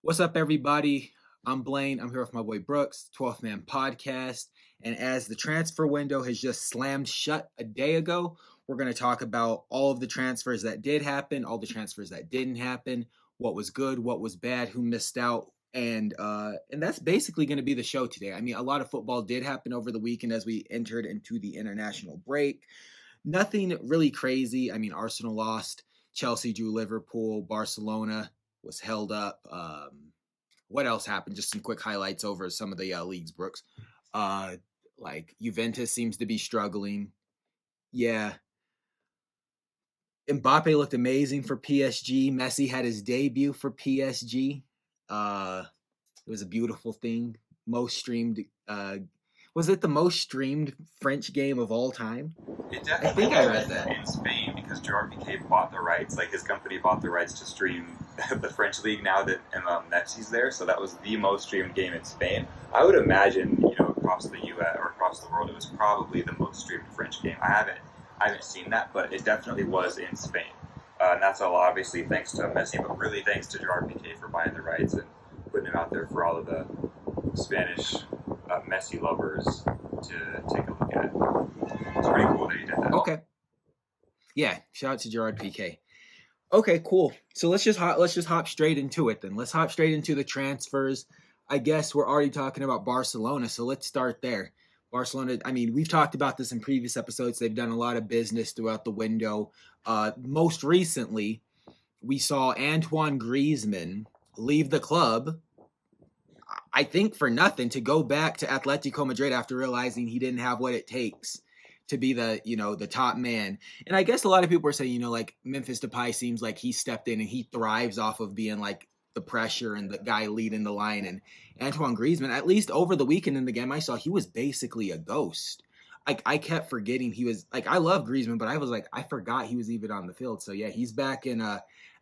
What's up, everybody? I'm Blaine. I'm here with my boy Brooks, 12th Man Podcast. And as the transfer window has just slammed shut a day ago, we're going to talk about all of the transfers that did happen, all the transfers that didn't happen, what was good, what was bad, who missed out. And that's basically going to be the show today. I mean, a lot of football did happen over the weekend as we entered into the international break. Nothing really crazy. I mean, Arsenal lost, Chelsea drew Liverpool, Barcelona was held up. What else happened? Just some quick highlights over some of the leagues, Brooks. Uh, like Juventus seems to be struggling. Yeah, Mbappe looked amazing for PSG. Messi had his debut for PSG. Uh, it was a beautiful thing. Most streamed. Was it the most streamed French game of all time? It I definitely think I read was that. in Spain because Gerard Piqué bought the rights. Like his company bought the rights to stream the French league now that Messi's there. So that was the most streamed game in Spain. I would imagine, across the U.S. or across the world, it was probably the most streamed French game. I haven't seen that, but it definitely was in Spain. And that's all obviously thanks to Messi, but really thanks to Gerard Piqué for buying the rights and putting him out there for all of the Spanish Messi lovers to take a look at. It's pretty cool that he did that. Okay. Yeah, shout out to Gerard Piqué. Okay, cool. So let's just hop straight into it then. Let's hop straight into the transfers. I guess we're already talking about Barcelona, so let's start there. Barcelona, I mean, we've talked about this in previous episodes. They've done a lot of business throughout the window. Most recently, we saw Antoine Griezmann leave the club, I think for nothing, to go back to Atletico Madrid after realizing he didn't have what it takes to be the top man. And I guess a lot of people are saying, like Memphis Depay seems like he stepped in and he thrives off of being like the pressure and the guy leading the line. And Antoine Griezmann, at least over the weekend in the game I saw, he was basically a ghost. Like I kept forgetting he was like I love Griezmann, but I was like I forgot he was even on the field. So yeah, he's back in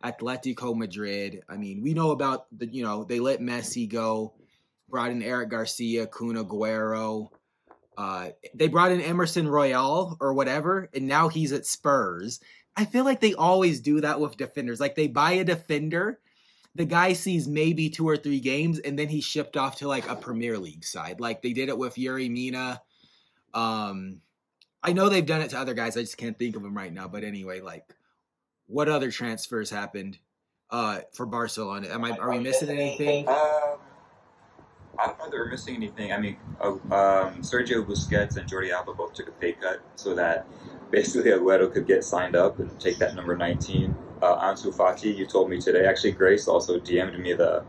Atletico Madrid. I mean, we know about they let Messi go, brought in Eric Garcia, Kun Aguero. They brought in Emerson Royale or whatever, and now he's at Spurs. I feel like they always do that with defenders. Like they buy a defender, the guy sees maybe 2 or 3 games, and then he's shipped off to like a Premier League side. Like they did it with Yuri Mina. Um, I know they've done it to other guys. I just can't think of them right now. But anyway, like what other transfers happened for Barcelona? Are we missing anything? I don't know if they were missing anything. I mean, Sergio Busquets and Jordi Alba both took a pay cut so that basically Aguero could get signed up and take that number 19. Ansu Fati, you told me today. Actually, Grace also DM'd me the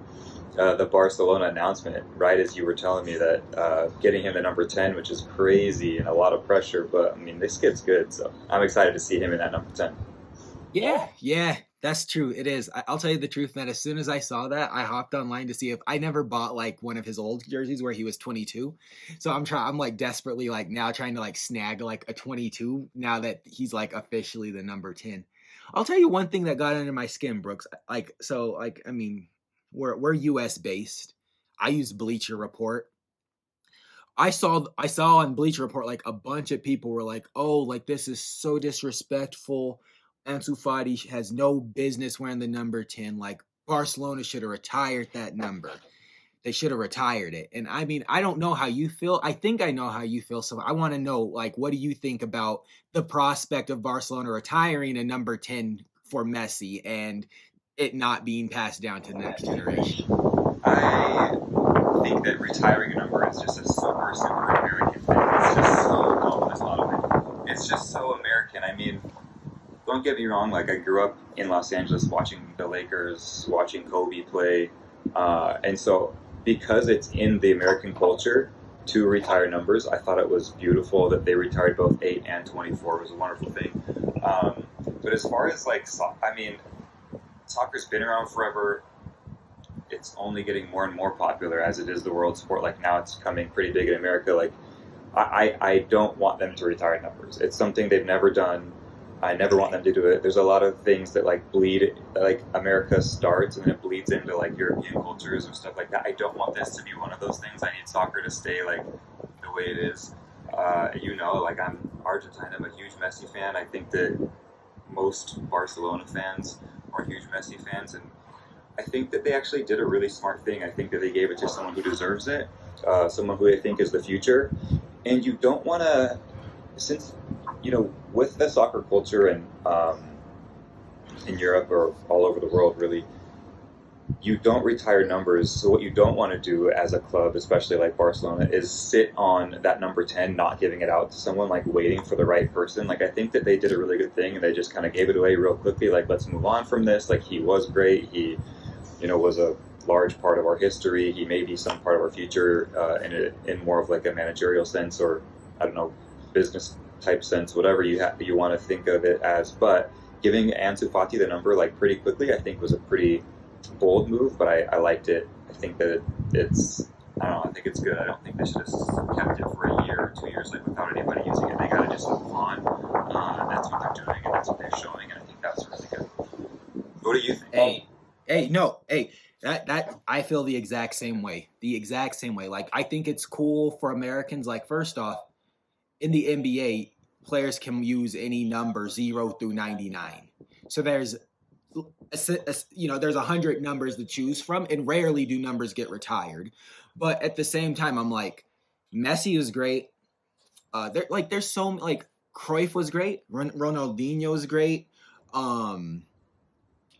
Barcelona announcement right as you were telling me that getting him the number 10, which is crazy and a lot of pressure. But I mean, this kid's good, so I'm excited to see him in that number 10. Yeah, that's true. It is. I'll tell you the truth, that as soon as I saw that, I hopped online to see if I never bought like one of his old jerseys where he was 22. So I'm like desperately like now trying to like snag like a 22 now that he's like officially the number 10. I'll tell you one thing that got under my skin, Brooks. Like I mean, we're US based. I use Bleacher Report. I saw on Bleacher Report like a bunch of people were like, "Oh, like this is so disrespectful. Ansu Fati has no business wearing the number 10. Like Barcelona should have retired that number. They should have retired it." And I mean, I don't know how you feel. I think I know how you feel. So I want to know, like, what do you think about the prospect of Barcelona retiring a number 10 for Messi and it not being passed down to the next generation? I think that retiring a number is just a super, super American thing. It's just so, no, there's a lot of it. It's just so American. I mean, don't get me wrong, like I grew up in Los Angeles watching the Lakers, watching Kobe play. And so because it's in the American culture to retire numbers, I thought it was beautiful that they retired both 8 and 24. It was a wonderful thing. But as far as like, I mean, soccer's been around forever. It's only getting more and more popular as it is the world sport. Like now it's coming pretty big in America. Like I don't want them to retire numbers. It's something they've never done. I never want them to do it. There's a lot of things that like bleed, like America starts and then it bleeds into like European cultures or stuff like that. I don't want this to be one of those things. I need soccer to stay like the way it is. Like I'm Argentine. I'm a huge Messi fan. I think that most Barcelona fans are huge Messi fans, and I think that they actually did a really smart thing. I think that they gave it to someone who deserves it, someone who I think is the future. And you don't want to, since, with the soccer culture and in Europe or all over the world, really, you don't retire numbers. So what you don't want to do as a club, especially like Barcelona, is sit on that number 10, not giving it out to someone, like waiting for the right person. Like I think that they did a really good thing and they just kind of gave it away real quickly. Like, let's move on from this. Like, he was great. He, was a large part of our history. He may be some part of our future in more of like a managerial sense, or I don't know, business type sense, whatever you want to think of it as. But giving Ansu Fati the number like pretty quickly, I think was a pretty bold move, but I liked it. I think that it's, I don't know, I think it's good. I don't think they should have kept it for a year or 2 years like without anybody using it. They gotta just move on. That's what they're doing and that's what they're showing, and I think that's really good. What do you think? That I feel the exact same way. Like, I think it's cool for Americans. Like, first off, in the NBA, players can use any number 0 through 99. So there's 100 numbers to choose from, and rarely do numbers get retired. But at the same time, I'm like, Messi is great. There's so like Cruyff was great. Ronaldinho was great.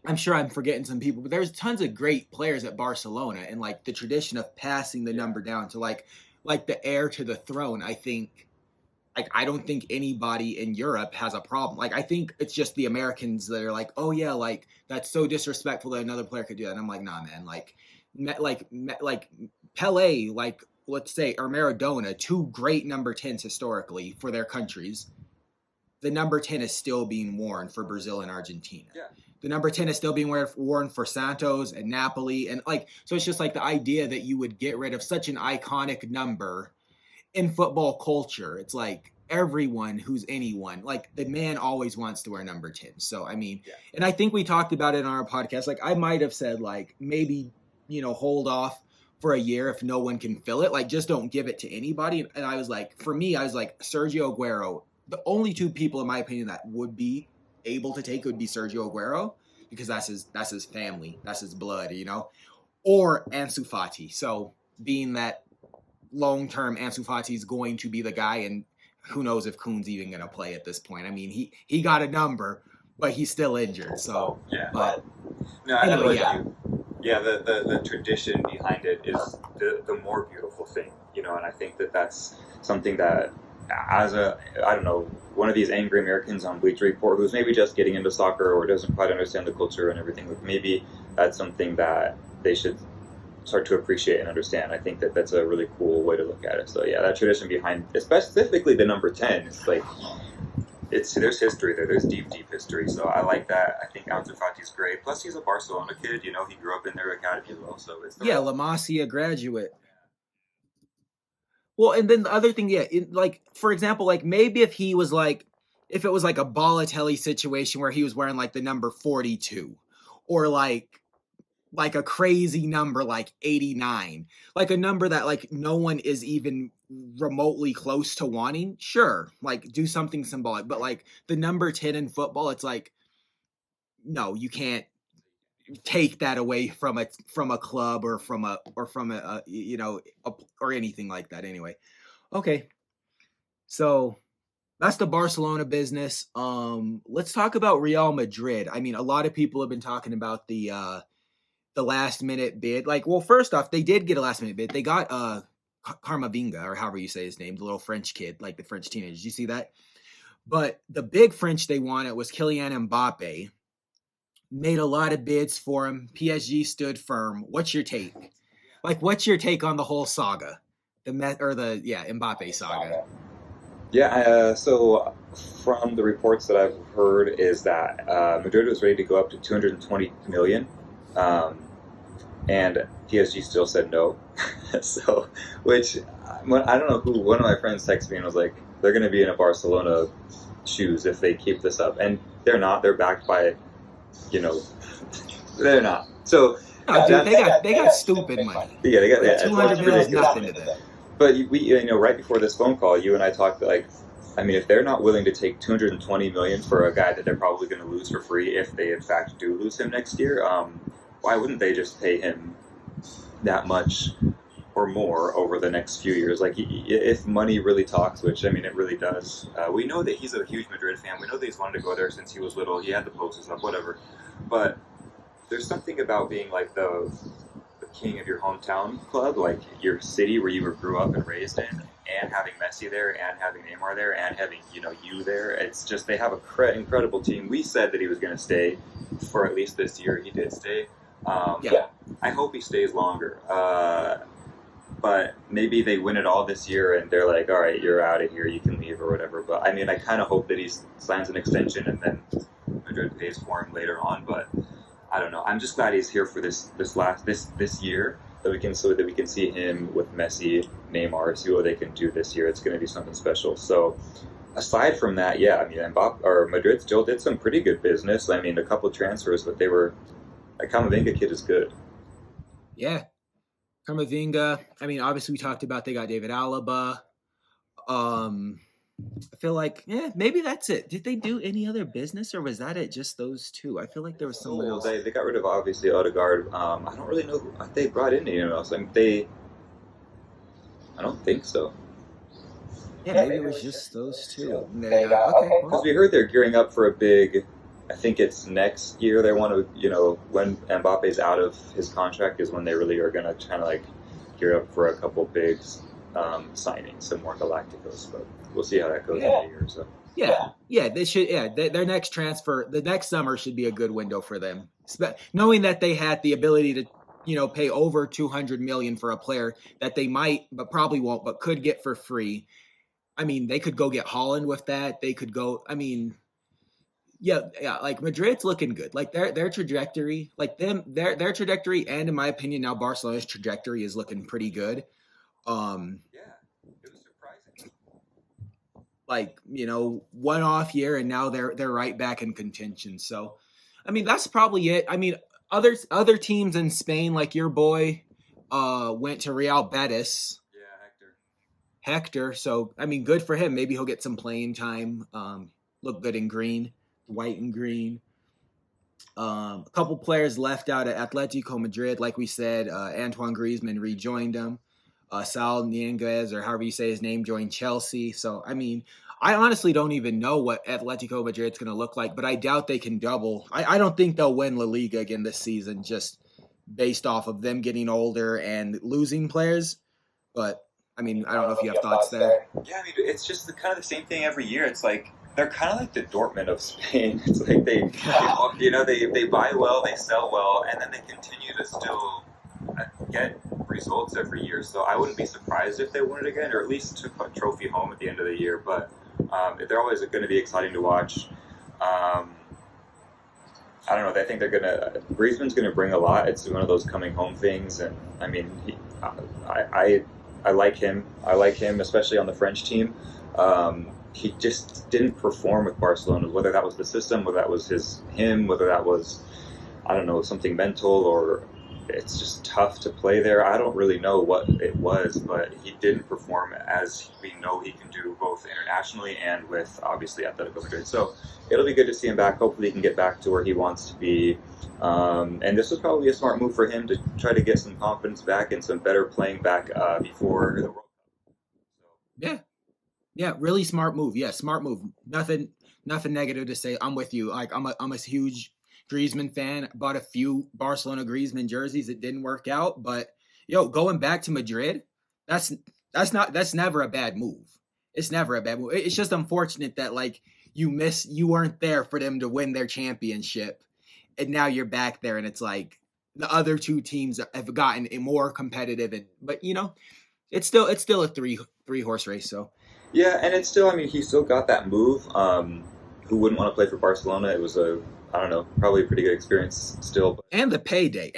I'm sure I'm forgetting some people, but there's tons of great players at Barcelona, and like the tradition of passing the number down to like the heir to the throne. I think, like, I don't think anybody in Europe has a problem. Like, I think it's just the Americans that are like, oh yeah, like that's so disrespectful that another player could do that. And I'm like, nah, man. Like Pele, like let's say, or Maradona, two great number 10s historically for their countries. The number 10 is still being worn for Brazil and Argentina. Yeah. The number 10 is still being worn for Santos and Napoli. And like, so it's just like the idea that you would get rid of such an iconic number in football culture. It's like everyone who's anyone, like the man always wants to wear number 10. So, I mean, and I think we talked about it on our podcast. Like, I might have said like, maybe, hold off for a year if no one can fill it. Like, just don't give it to anybody. And I was like, for me, I was like, Sergio Aguero. The only two people, in my opinion, that would be able to take would be Sergio Aguero, because that's his family, that's his blood, or Ansu Fati. So being that long-term Ansu Fati is going to be the guy, and who knows if Kuhn's even going to play at this point. I mean, he got a number, but he's still injured. So yeah, but no, I know you. Yeah, the tradition behind it is the more beautiful thing, and I think that that's something that, as one of these angry Americans on Bleacher Report who's maybe just getting into soccer or doesn't quite understand the culture and everything, maybe that's something that they should start to appreciate and understand. I think that that's a really cool way to look at it. So yeah, that tradition behind, specifically the number 10, it's like, there's history there. There's deep history. So I like that. I think Ansu Fati's great. Plus he's a Barcelona kid. He grew up in their academy as well. So it's La Masia graduate. Well, and then the other thing, for example, like maybe if it was like a Balotelli situation where he was wearing like the number 42, or like a crazy number like 89, like a number that like no one is even remotely close to wanting, sure, like do something symbolic. But like the number 10 in football, it's like, no, you can't take that away from a club or from a or anything like that. Anyway, okay, so that's the Barcelona business. Let's talk about Real Madrid. I mean, a lot of people have been talking about the last minute bid. Like, well, first off, they did get a last minute bid. They got Camavinga, or however you say his name, the little French kid, like the French teenager. Did you see that? But the big French they wanted was Kylian Mbappe. Made a lot of bids for him. PSG stood firm. What's your take? Like, what's your take on the whole saga? Mbappe saga. Yeah, so from the reports that I've heard is that Madrid was ready to go up to 220 million, and PSG still said no. So, which, I don't know who, one of my friends texted me and was like, they're going to be in a Barcelona shoes if they keep this up. And they're not. They're backed by, they're not. So, no, dude, they got stupid money. Yeah, they got 200 million is nothing to them. But we, right before this phone call, you and I talked like, I mean, if they're not willing to take 220 million for a guy that they're probably going to lose for free, if they in fact do lose him next year, why wouldn't they just pay him that much or more over the next few years? Like, if money really talks, which I mean, it really does. We know that he's a huge Madrid fan. We know that he's wanted to go there since he was little. He had the posters up, whatever. But there's something about being like the king of your hometown club, like your city where you grew up and raised in, and having Messi there, and having Neymar there, and having you there. It's just they have a incredible team. We said that he was going to stay for at least this year. He did stay. Yeah. I hope he stays longer. But maybe they win it all this year and they're like, all right, you're out of here, you can leave or whatever. But I mean, I kind of hope that he signs an extension and then Madrid pays for him later on. But I don't know. I'm just glad he's here for this year so that we can see him with Messi, Neymar, see what they can do this year. It's going to be something special. So aside from that, yeah, I mean, Madrid still did some pretty good business. I mean, a couple of transfers, but that Camavinga kid is good. Yeah. Camavinga. I mean, obviously we talked about they got David Alaba. I feel like, maybe that's it. Did they do any other business, or was that it? Just those two? I feel like there was someone else. They got rid of obviously Odegaard. I don't really know if they brought in anyone else. I mean, I don't think so. Yeah, maybe it was just those two. Okay. Because we heard they're gearing up for a big. I think it's next year they want to, when Mbappe's out of his contract is when they really are going to kind of like gear up for a couple big signings, some more Galacticos. But we'll see how that goes in a year or so. Yeah, they should. Yeah, their next transfer, the next summer should be a good window for them. Knowing that they had the ability to, pay over $200 million for a player that they might, but probably won't, but could get for free. I mean, they could go get Haaland with that. They could go. I mean. Yeah, like Madrid's looking good. Like their trajectory, like their trajectory, and in my opinion, now Barcelona's trajectory is looking pretty good. It was surprising. Like, one off year, and now they're right back in contention. So, I mean, that's probably it. I mean, other teams in Spain, like your boy, went to Real Betis. Yeah, Hector. So, I mean, good for him. Maybe he'll get some playing time. Look good in green. White and green. A couple players left out at Atletico Madrid, like we said. Antoine Griezmann rejoined them. Saul Niguez, or however you say his name, joined Chelsea. So, I mean, I honestly don't even know what Atletico Madrid's going to look like, but I doubt they can double. I don't think they'll win La Liga again this season, just based off of them getting older and losing players. But, I mean, I don't know if you have thoughts there. Yeah, I mean, it's just kind of the same thing every year. It's like, they're kind of like the Dortmund of Spain. It's like they buy well, they sell well, and then they continue to still get results every year. So I wouldn't be surprised if they won it again, or at least took a trophy home at the end of the year. But they're always going to be exciting to watch. I don't know. I think Griezmann's going to bring a lot. It's one of those coming home things, and I mean, I like him. I like him, especially on the French team. He just didn't perform with Barcelona, whether that was the system, whether that was him, whether that was, I don't know, something mental, or it's just tough to play there. I don't really know what it was, but he didn't perform as we know he can do both internationally and with, obviously, Atletico Madrid. So it'll be good to see him back. Hopefully he can get back to where he wants to be. And this was probably a smart move for him to try to get some confidence back and some better playing back before the World Cup. So. Yeah, really smart move. Yeah, smart move. Nothing negative to say. I'm with you. Like I'm a huge Griezmann fan. Bought a few Barcelona Griezmann jerseys. It didn't work out, but going back to Madrid, that's never a bad move. It's never a bad move. It's just unfortunate that like you weren't there for them to win their championship, and now you're back there, and it's like the other two teams have gotten more competitive, but it's still a three horse race. So. Yeah, and it's still, I mean, he still got that move. Who wouldn't want to play for Barcelona? It was probably a pretty good experience still. But. And the payday.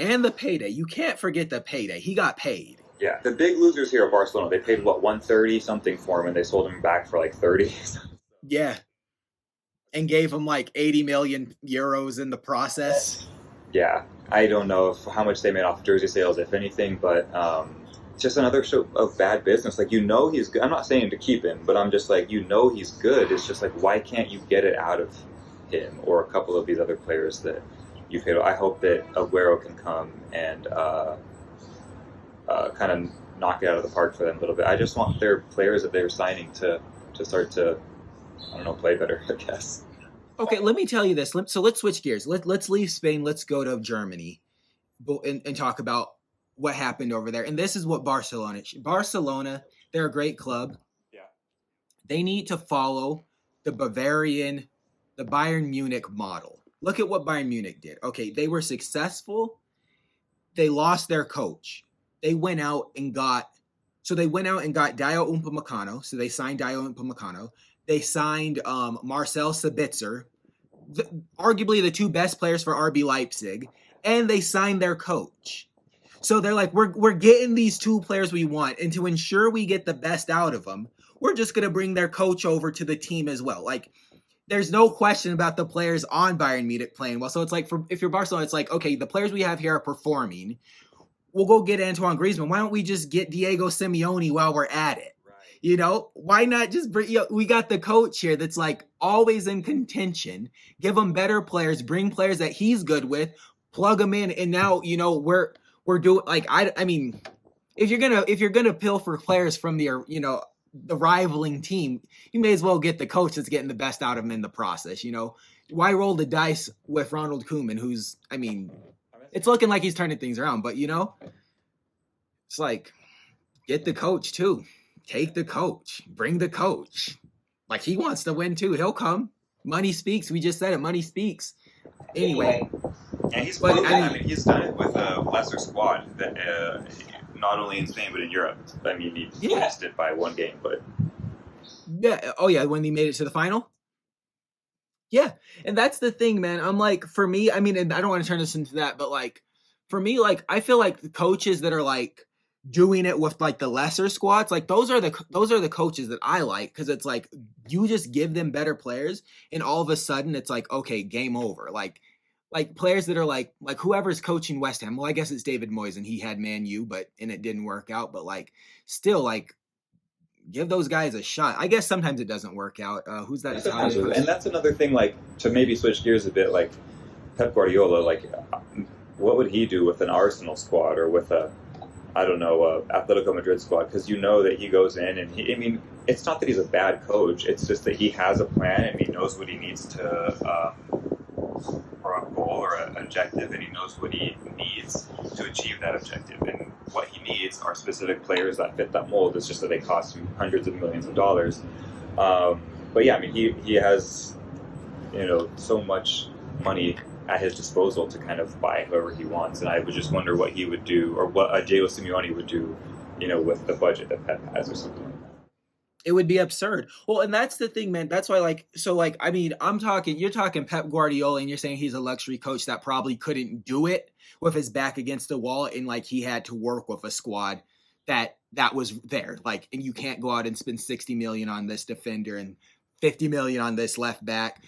You can't forget the payday. He got paid. Yeah, the big losers here are Barcelona. They paid, 130 something for him, and they sold him back for like 30. Yeah. And gave him like 80 million euros in the process. Yeah, I don't know how much they made off jersey sales, if anything, but... just another show of bad business. Like, he's good. I'm not saying to keep him, but I'm just like, he's good. It's just like, why can't you get it out of him or a couple of these other players that, you've hit. I hope that Aguero can come and kind of knock it out of the park for them a little bit. I just want their players that they're signing to start to, I don't know, play better, I guess. Okay, let me tell you this. So let's switch gears. Let's leave Spain. Let's go to Germany and talk about what happened over there. And this is what Barcelona, they're a great club. Yeah. They need to follow the Bayern Munich model. Look at what Bayern Munich did. Okay, they were successful. They lost their coach. They went out and got Dio Upamecano. So they signed Dio Upamecano. They signed Marcel Sabitzer, arguably the two best players for RB Leipzig, and they signed their coach. So they're like, we're getting these two players we want, and to ensure we get the best out of them, we're just going to bring their coach over to the team as well. Like, there's no question about the players on Bayern Munich playing well. So it's like, if you're Barcelona, it's like, okay, the players we have here are performing. We'll go get Antoine Griezmann. Why don't we just get Diego Simeone while we're at it? You know, why not just bring, we got the coach here that's like always in contention, give him better players, bring players that he's good with, plug them in. And now, we're doing like, I mean, if you're going to pill for players from the rivaling team, you may as well get the coach that's getting the best out of him in the process. Why roll the dice with Ronald Koeman, who's, I mean, it's looking like he's turning things around, but it's like, get the coach too. Take the coach. Bring the coach. Like, he wants to win too. He'll come. Money speaks. We just said it. Money speaks. Anyway. And he's proven. I mean, he's done it with a lesser squad that not only in Spain but in Europe. I mean, he missed it by one game, but yeah. Oh yeah, when he made it to the final. Yeah, and that's the thing, man. I'm like, for me, I mean, and I don't want to turn this into that, but like, for me, like, I feel like the coaches that are like doing it with like the lesser squads, like those are the coaches that I like, because it's like you just give them better players, and all of a sudden it's like, okay, game over. Like players that are like whoever's coaching West Ham. Well, I guess it's David Moyes, and he had Man U, and it didn't work out. But like, still, like, give those guys a shot. I guess sometimes it doesn't work out. Who's that Italian person? And that's another thing. Like, to maybe switch gears a bit, like Pep Guardiola, like what would he do with an Arsenal squad or with a, I don't know, Atletico Madrid squad? Because that he goes in and I mean, it's not that he's a bad coach. It's just that he has a plan and he knows what he needs to, for a goal or an objective, and he knows what he needs to achieve that objective. And what he needs are specific players that fit that mold. It's just that they cost him hundreds of millions of dollars. But yeah, I mean, he has, so much money at his disposal to kind of buy whoever he wants. And I would just wonder what he would do, or what Diego Simeone would do, with the budget that Pep has or something like that. It would be absurd. Well, and that's the thing, man. That's why, I mean, you're talking Pep Guardiola, and you're saying he's a luxury coach that probably couldn't do it with his back against the wall, and like he had to work with a squad that was there. Like, and you can't go out and spend $60 million on this defender and $50 million on this left back.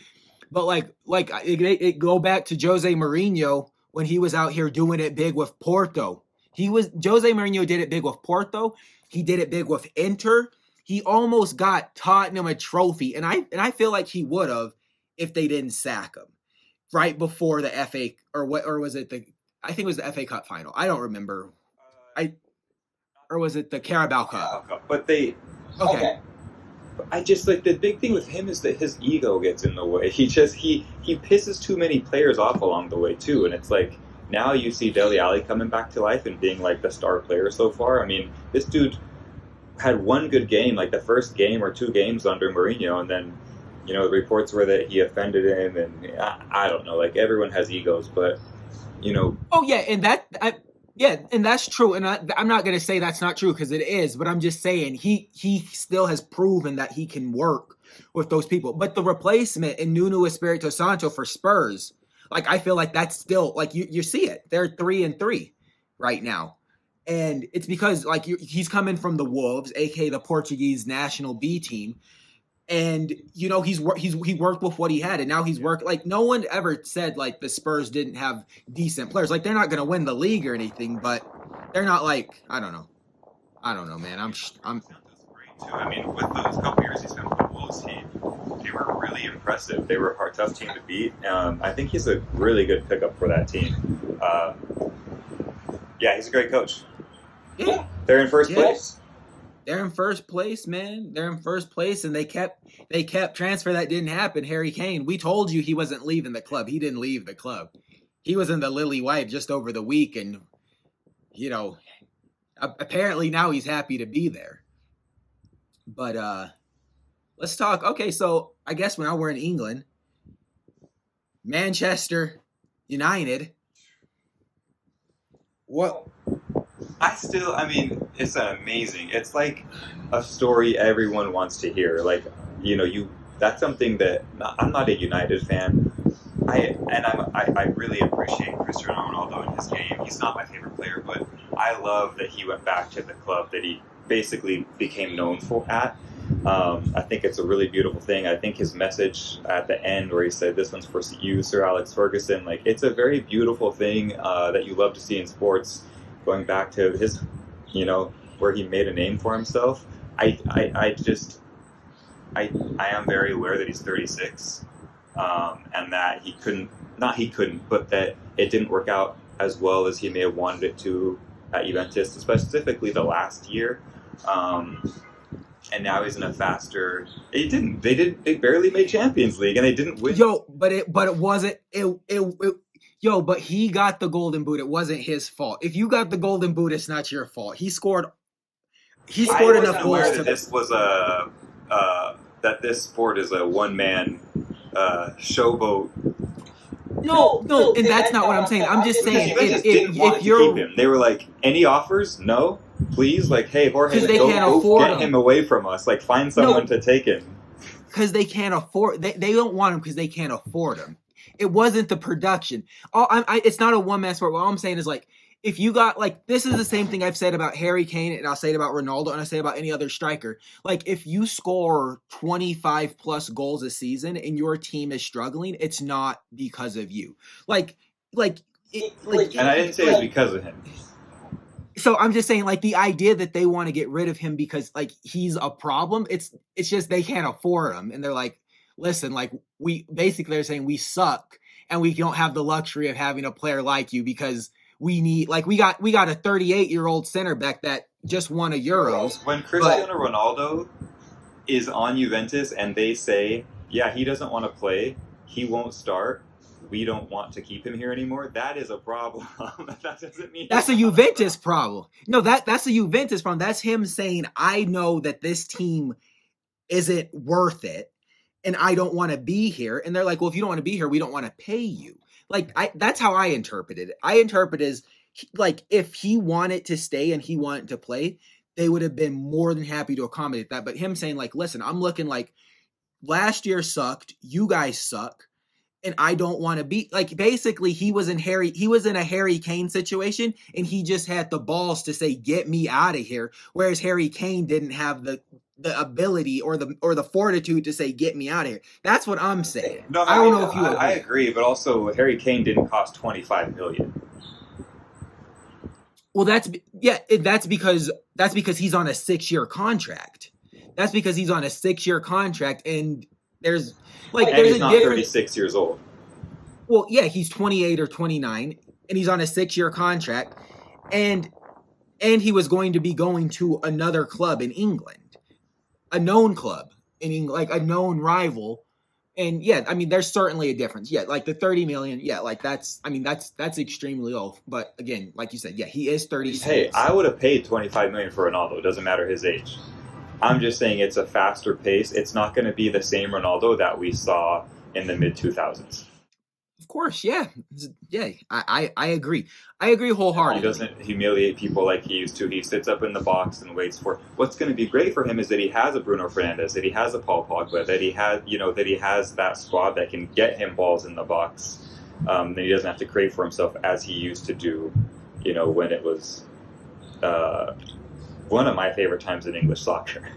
But it go back to Jose Mourinho when he was out here doing it big with Porto. Jose Mourinho did it big with Porto. He did it big with Inter. He almost got Tottenham a trophy, and I feel like he would have if they didn't sack him right before the FA or was it I think it was the FA Cup final. I don't remember. Or was it the Carabao Cup? But they okay. I just like the big thing with him is that his ego gets in the way. He pisses too many players off along the way too, and it's like now you see Dele Alli coming back to life and being like the star player so far. I mean, this dude had one good game, like the first game or two games under Mourinho, and then, the reports were that he offended him, and I don't know, like everyone has egos, but, Oh yeah, and that's true, and I'm not going to say that's not true, because it is, but I'm just saying he still has proven that he can work with those people. But the replacement in Nuno Espirito Santo for Spurs, like, I feel like that's still, like, you see it. They're 3-3 right now. And it's because, like, he's coming from the Wolves, aka the Portuguese national B team, and he worked with what he had, and now he's worked. Like, no one ever said like the Spurs didn't have decent players. Like, they're not going to win the league or anything, but they're not like I don't know, man. I'm. Great too. I mean, with those couple years he spent with the Wolves, they were really impressive. They were a hard, tough team to beat. I think he's a really good pickup for that team. Yeah, he's a great coach. Yeah. They're in first place. They're in first place, man. They're in first place, and they kept transfer that didn't happen. Harry Kane. We told you he wasn't leaving the club. He didn't leave the club. He was in the Lily White just over the week, and apparently now he's happy to be there. But let's talk. Okay, so I guess now we're in England. Manchester United. What? I mean, it's amazing. It's like a story everyone wants to hear. Like, that's something that I'm not a United fan. I really appreciate Cristiano Ronaldo and his game. He's not my favorite player, but I love that he went back to the club that he basically became known for at. I think it's a really beautiful thing. I think his message at the end where he said, "This one's for you, Sir Alex Ferguson," like, it's a very beautiful thing that you love to see in sports. Going back to his, where he made a name for himself. I am very aware that he's 36, and that but that it didn't work out as well as he may have wanted it to at Juventus, specifically the last year. And now he's in a faster. They barely made Champions League, and they didn't win. But he got the golden boot. It wasn't his fault. If you got the golden boot, it's not your fault. He scored enough goals to. This was that this sport is a one-man showboat. No, and that's not what I'm saying. I'm just saying if you're keep him, they were like, any offers? No, please. Like, hey, Jorge, don't get him away from us. Like, find someone to take him. Because they can't afford. They don't want him because they can't afford him. It wasn't the production. It's not a one-man sport. What I'm saying is, like, if you got, like, this is the same thing I've said about Harry Kane, and I'll say it about Ronaldo, and I say about any other striker. Like, if you score 25 plus goals a season and your team is struggling, it's not because of you. And I didn't say it's because of him. So I'm just saying, like, the idea that they want to get rid of him because, like, he's a problem, it's just they can't afford him, and they're like, listen, like, they're saying we suck and we don't have the luxury of having a player like you because we need, like, we got a 38-year-old center back that just won a Euros. When Cristiano Ronaldo is on Juventus and they say, yeah, he doesn't want to play, he won't start, we don't want to keep him here anymore, that is a problem. That doesn't mean that's a Juventus problem. No, that's a Juventus problem. That's him saying, I know that this team isn't worth it, and I don't want to be here. And they're like, well, if you don't want to be here, we don't want to pay you. Like, that's how I interpret it. I interpret it as, like, if he wanted to stay and he wanted to play, they would have been more than happy to accommodate that. But him saying, like, listen, I'm looking like last year sucked, you guys suck, and I don't want to be, like, basically he was in a Harry Kane situation, and he just had the balls to say, get me out of here. Whereas Harry Kane didn't have the ability or the fortitude to say, get me out of here. That's what I'm saying. No, I don't know if you agree. I agree, but also Harry Kane didn't cost $25 million. Well, that's because he's on a 6-year contract. That's because he's on a 6-year contract, and there's he's not 36 years old. Well, yeah, he's 28 or 29, and he's on a 6-year contract, and he was going to be going to another club in England. A known club in England, like a known rival. And yeah, I mean, there's certainly a difference. Yeah, like the 30 million. Yeah, like that's extremely low. But again, like you said, yeah, he is 36. Hey, I would have paid 25 million for Ronaldo. It doesn't matter his age. I'm just saying it's a faster pace. It's not going to be the same Ronaldo that we saw in the mid 2000s. Of course, yeah. I agree. I agree wholeheartedly. He doesn't humiliate people like he used to. He sits up in the box and waits for. What's going to be great for him is that he has a Bruno Fernandes, that he has a Paul Pogba, that he has that squad that can get him balls in the box. That he doesn't have to crave for himself as he used to do. When it was one of my favorite times in English soccer.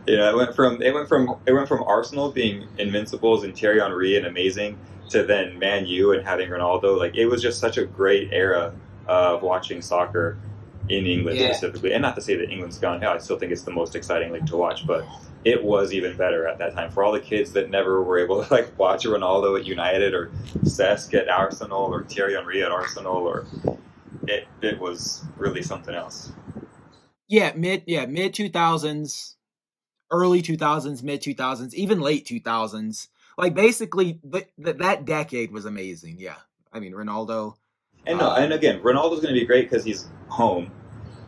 It went from Arsenal being invincibles and Thierry Henry and amazing, to then Man U and having Ronaldo. Like, it was just such a great era of watching soccer. in England Yeah. specifically. And not to say that England's gone down. I still think it's the most exciting league to watch, but it was even better at that time. For all the kids that never were able to like watch Ronaldo at United or Cesc at Arsenal or Thierry Henry at Arsenal, or it was really something else. Mid 2000s, early 2000s, mid 2000s, even late 2000s. Like basically that decade was amazing. Yeah. I mean, Ronaldo. And again, Ronaldo's going to be great because he's home,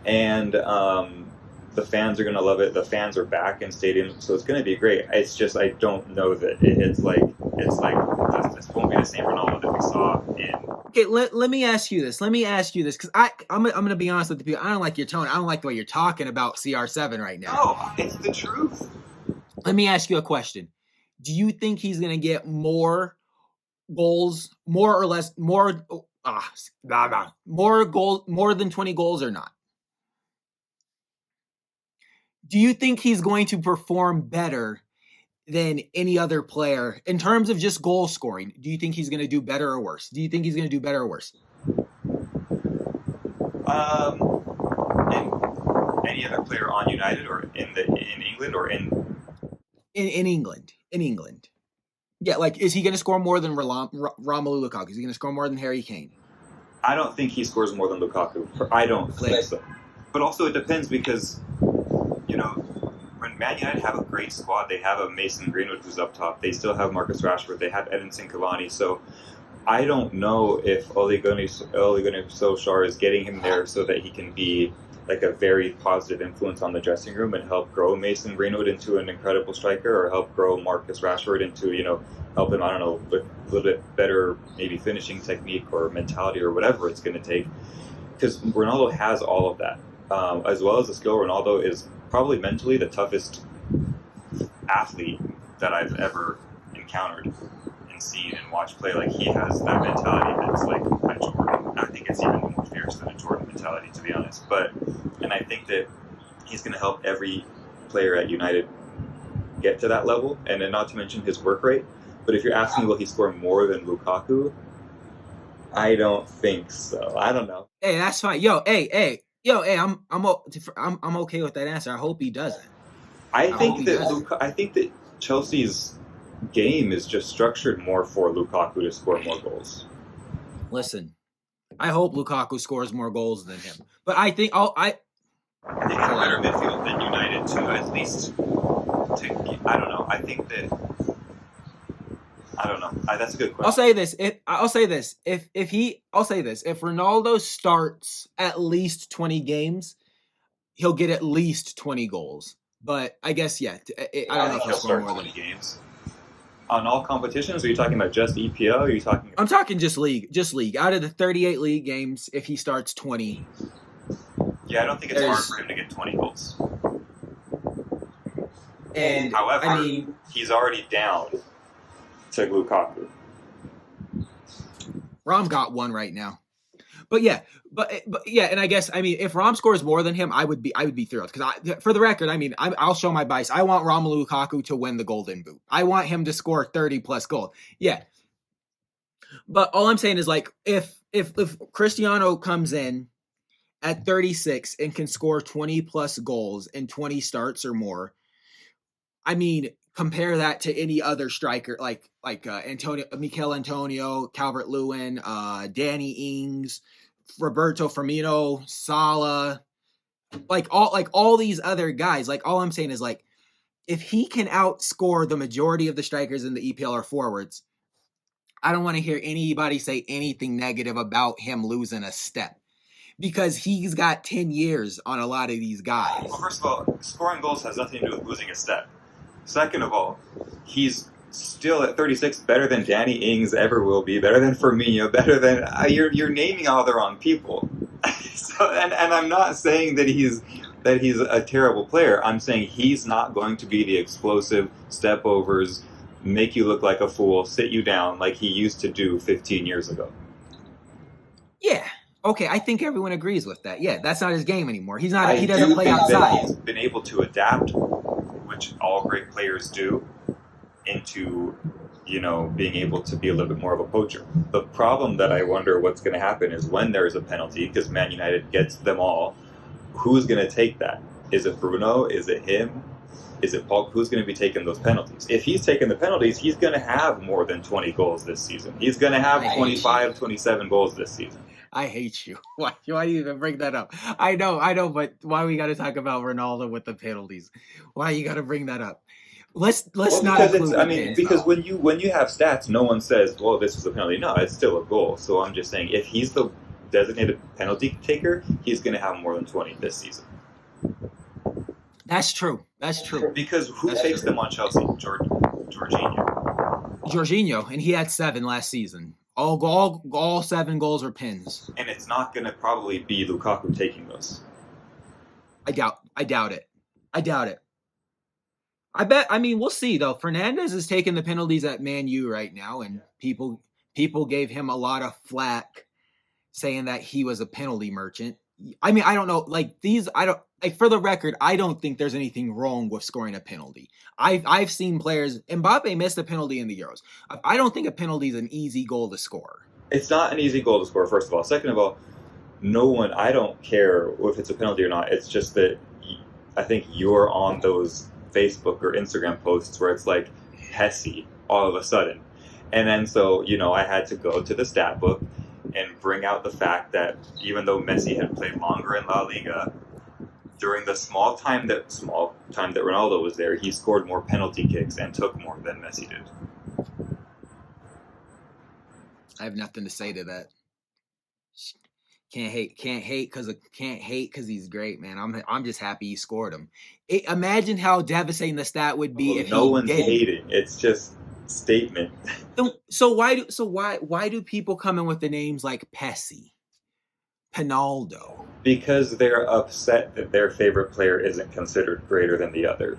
and the fans are going to love it. The fans are back in stadium, so it's going to be great. It's just I don't know that it's like this won't be the same Ronaldo that we saw in. Okay, let me ask you this. Because I'm going to be honest with the people. I don't like your tone. I don't like the way you're talking about CR7 right now. No, it's the truth. Let me ask you a question. Do you think he's going to get more goals, more or less, more goals, more than 20 goals or not? Do you think he's going to perform better than any other player in terms of just goal scoring? Do you think he's going to do better or worse? Do you think he's going to do better or worse? Any other player on United or in England or in England? In England. Yeah, like, is he going to score more than Romelu Lukaku? Is he going to score more than Harry Kane? I don't think he scores more than Lukaku. I don't think so. But also it depends because, when Man United have a great squad, they have a Mason Greenwood who's up top. They still have Marcus Rashford. They have Edinson Cavani. So I don't know if Ole Gunnar Solskjaer is getting him there so that he can be like a very positive influence on the dressing room and help grow Mason Greenwood into an incredible striker, or help grow Marcus Rashford into, help him, I don't know, with a little bit better maybe finishing technique or mentality or whatever it's going to take. Because Ronaldo has all of that. As well as the skill, Ronaldo is probably mentally the toughest athlete that I've ever encountered and seen and watched play. Like, he has that mentality that's like a Jordan. I think it's even more fierce than a Jordan mentality, to be honest. And I think that he's going to help every player at United get to that level, and then not to mention his work rate. But if you're asking, will he score more than Lukaku? I don't think so. I don't know. Hey, that's fine. I'm okay with that answer. I hope he doesn't. I think that Chelsea's game is just structured more for Lukaku to score more goals. Listen, I hope Lukaku scores more goals than him, but I think I think it's a better midfield than United to at least. I don't know. I think that. I don't know. That's a good question. I'll say this. If Ronaldo starts at least 20 games, he'll get at least 20 goals. But I guess I don't know if he'll start 20 games. On all competitions? Are you talking about just EPL? Or are you talking? I'm talking just league. Out of the 38 league games, if he starts 20. Yeah, I don't think it's hard for him to get 20 goals. And however, he's already down to Lukaku. Rom got one right now. But yeah, and I guess if Rom scores more than him, I would be thrilled, because for the record, I'll show my bias. I want Romelu Lukaku to win the Golden Boot. I want him to score 30 plus goals. Yeah, but all I'm saying is, like, if Cristiano comes in at 36 and can score 20 plus goals in 20 starts or more, compare that to any other striker like Mikel Antonio, Calvert-Lewin, Danny Ings, Roberto Firmino, Salah, all these other guys. Like, all I'm saying is, like, if he can outscore the majority of the strikers in the EPL or forwards, I don't want to hear anybody say anything negative about him losing a step, because he's got 10 years on a lot of these guys. Well, first of all, scoring goals has nothing to do with losing a step. Second of all, he's still at 36 better than Danny Ings ever will be, better than Firmino, better than you're naming all the wrong people. And I'm not saying that he's a terrible player. I'm saying he's not going to be the explosive step overs, make you look like a fool, sit you down like he used to do 15 years ago. Yeah. Okay, I think everyone agrees with that. Yeah, that's not his game anymore. He doesn't play outside. He's been able to adapt, which all great players do, into, being able to be a little bit more of a poacher. The problem that I wonder what's going to happen is when there is a penalty, because Man United gets them all, who's going to take that? Is it Bruno? Is it him? Is it Paul? Who's going to be taking those penalties? If he's taking the penalties, he's going to have more than 20 goals this season. He's going to have 25, 27 goals this season. I hate you. Why do you even bring that up? I know, but why we got to talk about Ronaldo with the penalties? Why you got to bring that up? Let's not include because when you have stats, no one says, "Well, this was a penalty." No, it's still a goal. So I'm just saying, if he's the designated penalty taker, he's going to have more than 20 this season. That's true. Because who takes them on Chelsea? Jorginho, and he had 7 last season. All 7 goals are pins. And it's not going to probably be Lukaku taking those. I doubt it. I mean, we'll see though. Fernandes is taking the penalties at Man U right now, and people gave him a lot of flack saying that he was a penalty merchant. I mean, I don't know. For the record, I don't think there's anything wrong with scoring a penalty. I've seen players. Mbappe missed a penalty in the Euros. I don't think a penalty is an easy goal to score. It's not an easy goal to score, first of all. Second of all, I don't care if it's a penalty or not. It's just that I think you're on those Facebook or Instagram posts where it's like Messi all of a sudden. And then so, I had to go to the stat book and bring out the fact that even though Messi had played longer in La Liga, during the small time that Ronaldo was there, he scored more penalty kicks and took more than Messi did. I have nothing to say to that. Can't hate because he's great, man. I'm just happy he scored him. Imagine how devastating the stat would be if no one's hating. It's just statement. So why do people come in with the names like Pessi, Ronaldo? Because they're upset that their favorite player isn't considered greater than the other.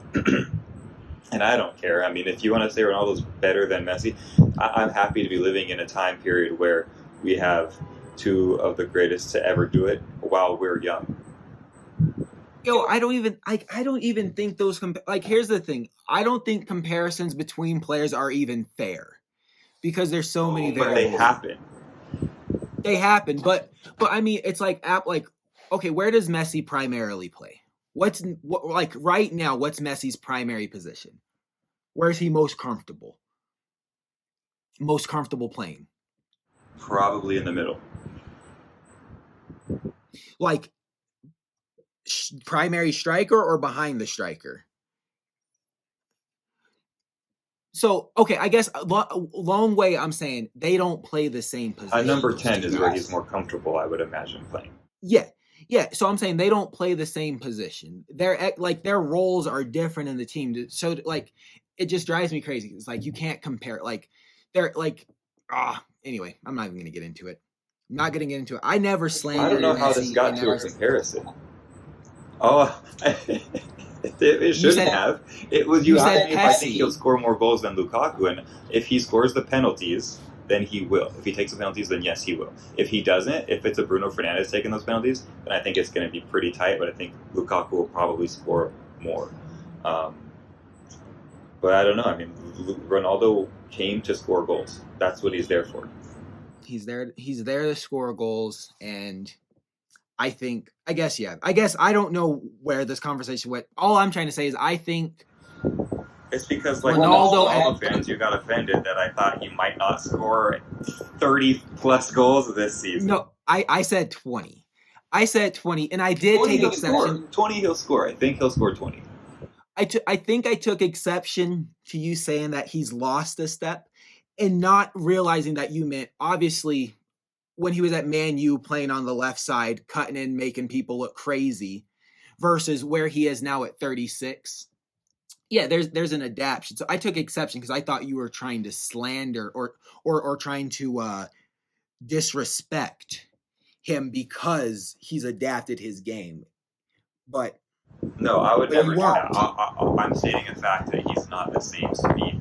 And I don't care. I mean, if you want to say Ronaldo's better than Messi, I'm happy to be living in a time period where we have 2 of the greatest to ever do it while we're young. I don't even think those here's the thing. I don't think comparisons between players are even fair because there's so many variables. But they happen. But I mean, it's okay, where does Messi primarily play? Right now, what's Messi's primary position? Where is he most comfortable? Most comfortable playing? Probably in the middle. Primary striker or behind the striker? So, okay, I guess long way I'm saying they don't play the same position. Number 10 is where he's more comfortable, I would imagine, playing. Yeah. So I'm saying they don't play the same position. Their roles are different in the team. So it just drives me crazy. It's you can't compare. Anyway, I'm not even going to get into it. I'm not going to get into it. I never slandered. I don't know how this got to a comparison. Oh, it shouldn't have. It was you asked me if I think he'll score more goals than Lukaku, and if he scores the penalties, then he will. If he takes the penalties, then yes, he will. If he doesn't, if it's a Bruno Fernandes taking those penalties, then I think it's going to be pretty tight, but I think Lukaku will probably score more. But I don't know. I mean, Ronaldo came to score goals. That's what he's there for. He's there to score goals, and I guess I don't know where this conversation went. All I'm trying to say is I think it's because Ronaldo fans, you got offended that I thought he might not score 30 plus goals this season. No, I said 20. I said 20, and I did take exception. 20 he'll score. I think he'll score 20. I think I took exception to you saying that he's lost a step and not realizing that you meant, obviously, when he was at Man U playing on the left side, cutting in, making people look crazy, versus where he is now at 36. Yeah, there's an adaptation. So I took exception because I thought you were trying to slander or trying to disrespect him because he's adapted his game. But no, I would never do that. I'm stating a fact that he's not the same speed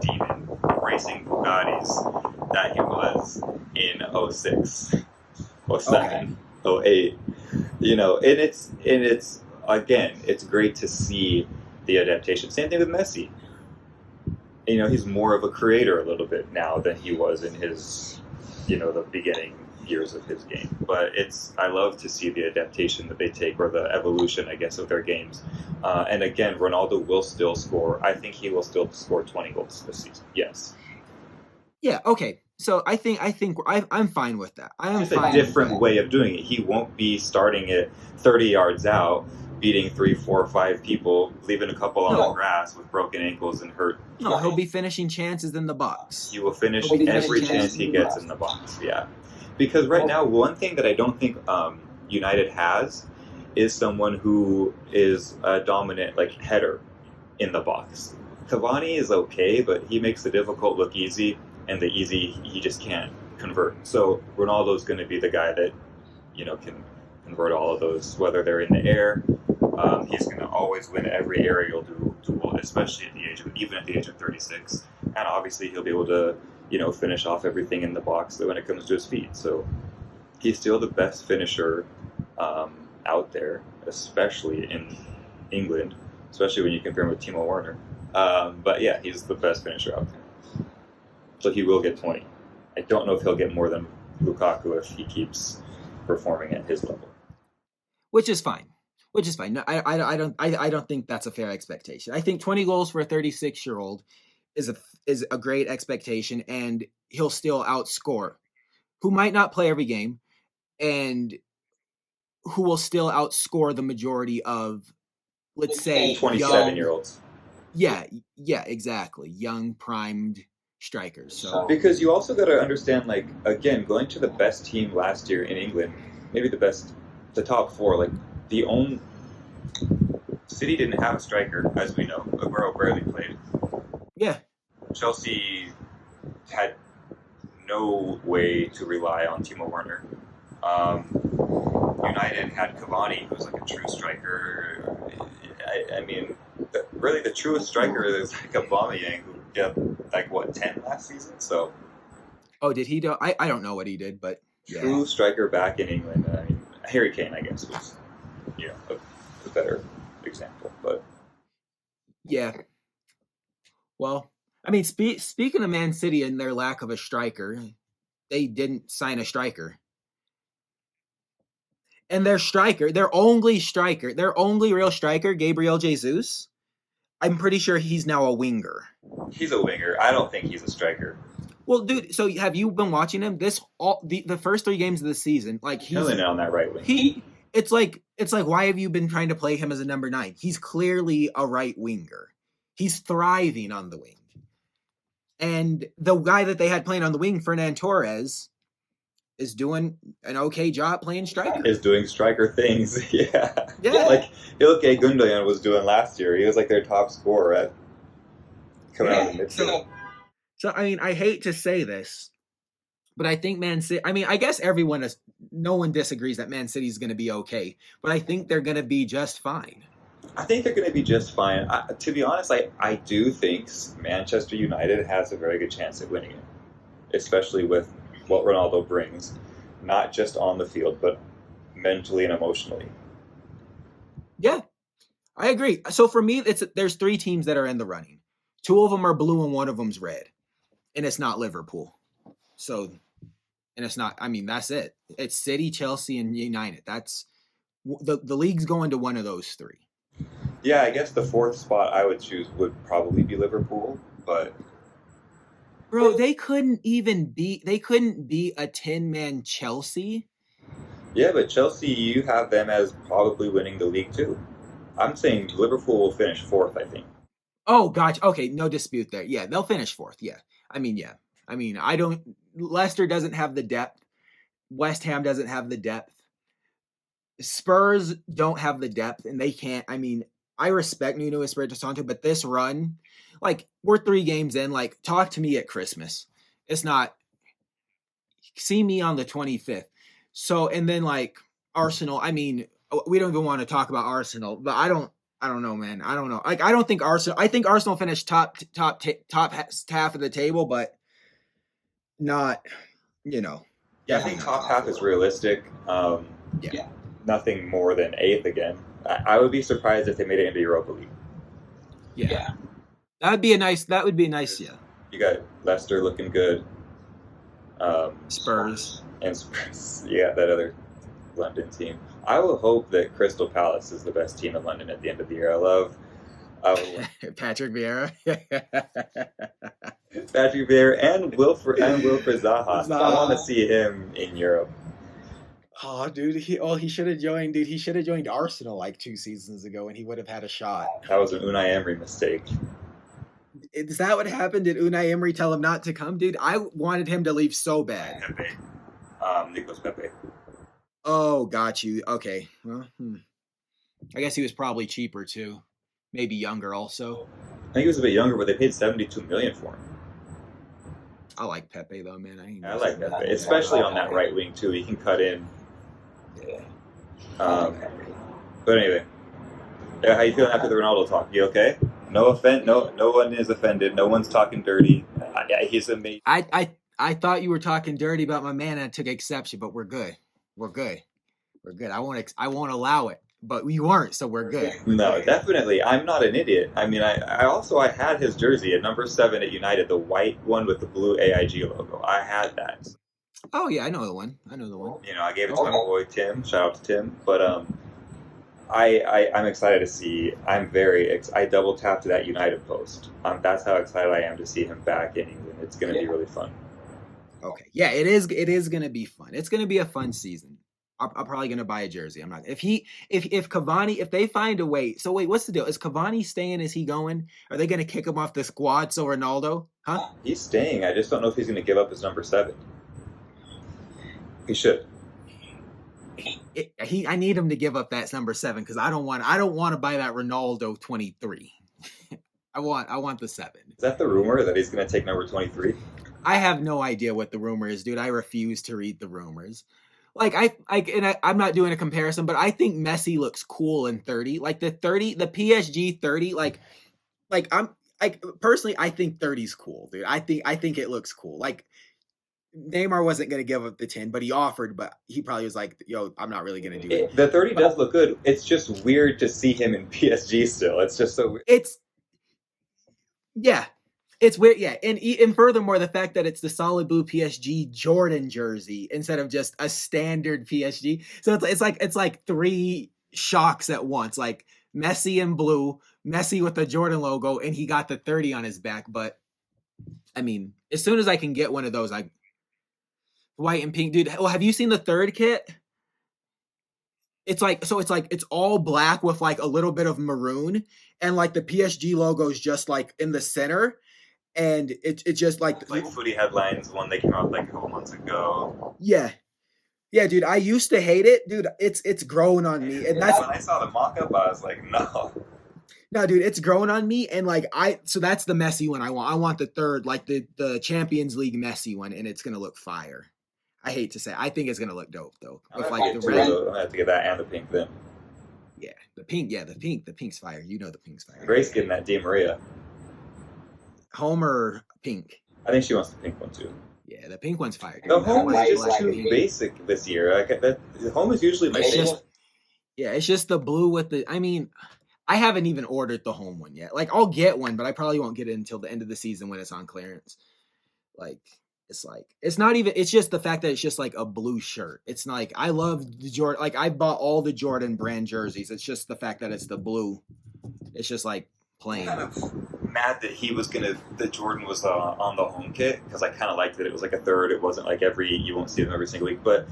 demon racing Bugattis that he was in 06, 07, 08. And it's again, it's great to see the adaptation. Same thing with Messi. He's more of a creator a little bit now than he was in his, the beginning years of his game. But I love to see the adaptation that they take, or the evolution, I guess, of their games. And again, Ronaldo will still score. I think he will still score 20 goals this season. Yes. Yeah. Okay. So I think I'm fine with that. I am Just fine a different way of doing it. He won't be starting it 30 yards out, beating 3, 4, 5 people, leaving a couple on the grass with broken ankles and hurt. No, he'll be finishing chances in the box. He will finish every chance he gets in the box. Yeah, because right now, one thing that I don't think United has is someone who is a dominant header in the box. Cavani is okay, but he makes the difficult look easy, and the easy he just can't convert. So Ronaldo's going to be the guy that can convert all of those, whether they're in the air. He's going to always win every aerial duel, especially even at the age of 36. And obviously he'll be able to finish off everything in the box when it comes to his feet. So he's still the best finisher out there, especially in England, especially when you compare him with Timo Werner. But yeah, he's the best finisher out there. So he will get 20. I don't know if he'll get more than Lukaku if he keeps performing at his level. Which is fine. No, I don't think that's a fair expectation. I think 20 goals for a 36-year-old is a great expectation, and he'll still outscore who might not play every game, and who will still outscore the majority of, let's say, 27-year-olds. Yeah, exactly. Young, primed strikers. So because you also got to understand, again, going to the best team last year in England, maybe the top 4, City didn't have a striker, as we know. Aguero barely played. Yeah. Chelsea had no way to rely on Timo Werner. United had Cavani, who's a true striker. I mean, really the truest striker is Aubameyang, who did 10 last season. So. Oh, did he do? I don't know what he did, but true striker back in England. I mean, Harry Kane, I guess, was a better example, but yeah. Well, I mean, speaking of Man City and their lack of a striker, they didn't sign a striker. And their only real striker, Gabriel Jesus, I'm pretty sure he's now a winger. He's a winger. I don't think he's a striker. Well, dude, so have you been watching him? The first 3 games of the season, he's killing it on that right wing. It's like why have you been trying to play him as a number 9? He's clearly a right winger. He's thriving on the wing. And the guy that they had playing on the wing, Fernan Torres, is doing an okay job playing striker. Is doing striker things, yeah. Like Ilkay Gundogan was doing last year. He was their top scorer coming out of the midfield. So, I mean, I hate to say this, but I think Man City, I mean, I guess no one disagrees that Man City is going to be okay, but I think they're going to be just fine. I think they're going to be just fine. To be honest, I do think Manchester United has a very good chance at winning it, especially with what Ronaldo brings, not just on the field, but mentally and emotionally. Yeah, I agree. So for me, there's 3 teams that are in the running. 2 of them are blue and 1 of them's red, and it's not Liverpool. So, and it's not. I mean, that's it. It's City, Chelsea, and United. That's the league's going to one of those 3. Yeah, I guess the 4th spot I would choose would probably be Liverpool, but. Bro, they couldn't beat a 10-man Chelsea. Yeah, but Chelsea, you have them as probably winning the league too. I'm saying Liverpool will finish 4th, I think. Oh, gotcha. Okay, no dispute there. Yeah, they'll finish 4th. Yeah. I mean, Leicester doesn't have the depth. West Ham doesn't have the depth. Spurs don't have the depth, and they can't. I mean, I respect Nuno Espirito Santo, but this run, we're 3 games in. Talk to me at Christmas. It's not. See me on the 25th. So, and then Arsenal. I mean, we don't even want to talk about Arsenal, but I don't know, man. I don't know. I don't think Arsenal. I think Arsenal finished top half of the table, but not. Yeah, I think top half is realistic. Yeah. Nothing more than 8th again. I would be surprised if they made it into Europa League. Yeah. That would be a nice, yeah. You got Leicester looking good. Spurs. And yeah, that other London team. I will hope that Crystal Palace is the best team in London at the end of the year. I would Patrick Vieira. Patrick Vieira and Wilfred Zaha. I want to Zaha. see him in Europe. Oh, dude, he should have joined. Dude, he should have joined Arsenal like 2 seasons ago, and he would have had a shot. That was an Unai Emery mistake. Is that what happened? Did Unai Emery tell him not to come, dude? I wanted him to leave so bad. Pepe, Nicolas Pepe. Oh, got you. Okay. Well, I guess he was probably cheaper too. Maybe younger also. I think he was a bit younger, but they paid 72 million for him. I like Pepe though, man. I like Pepe, especially on that right wing too. He can cut in. Yeah. But anyway, yeah, how you feeling after the Ronaldo talk? You okay? No one is offended. No one's talking dirty. He's amazing. I thought you were talking dirty about my man, and I took exception, but we're good. We're good. I won't allow it. But we weren't, so we're good. No, definitely. I'm not an idiot. I mean, I had his jersey at number 7 at United, the white one with the blue AIG logo. I had that. Oh yeah, I know the one. You know, I gave it to my boy Tim. Shout out to Tim. But I'm excited to see. I double tapped to that United post. That's how excited I am to see him back in England. It's going to be really fun. Okay, yeah, it is. It is going to be fun. It's going to be a fun season. I'm probably going to buy a jersey. I'm not. If Cavani, if they find a way. So wait, what's the deal? Is Cavani staying? Is he going? Are they going to kick him off the squad? So Ronaldo, huh? He's staying. I just don't know if he's going to give up his number 7. He should. I need him to give up that number 7 because I don't want to buy that Ronaldo 23. I want the 7. Is that the rumor that he's going to take number 23? I have no idea what the rumor is, dude. I refuse to read the rumors. Like I'm not doing a comparison, but I think Messi looks cool in 30. Like the PSG 30. Like personally, I think 30's cool, dude. I think it looks cool. Like Neymar wasn't going to give up the 10, but he offered, but he probably was like, yo, I'm not really going to do it. The 30 does look good. It's just weird to see him in PSG still. It's just so weird. It's weird, yeah. And furthermore, the fact that it's the solid blue PSG Jordan jersey instead of just a standard PSG. So it's like 3 shocks at once. Like Messi in blue, Messi with the Jordan logo, and he got the 30 on his back. But I mean, as soon as I can get one of those, white and pink, dude. Well, have you seen the third kit? It's all black with like a little bit of maroon, and like the PSG logo is just like in the center. And it's just like Footy Headlines, one that came out like a couple months ago. Yeah, dude. I used to hate it, dude. It's growing on me, and that's when I saw the mock-up, I was like, no, dude. It's growing on me, and like so that's the Messi one I want. I want the third, like the Champions League Messi one, and it's gonna look fire. I hate to say, I think it's gonna look dope though. With like the red, I have to get that and the pink then. Yeah, the pink. Yeah, the pink's fire. You know the pink's fire. Grace getting that Di Maria. Homer pink. I think she wants the pink one too. Yeah, the pink one's fire. The home is just too basic this year. The home is usually my favorite. It's just the blue with the. I mean, I haven't even ordered the home one yet. Like, I'll get one, but I probably won't get it until the end of the season when it's on clearance. It's not even. It's just the fact that it's just like a blue shirt. It's like I love the Jordan. Like I bought all the Jordan brand jerseys. It's just the fact that it's the blue. It's just like plain. I'm kind of mad that that Jordan was on the home kit because I kind of liked that it was like a third. It wasn't like you won't see them every single week. But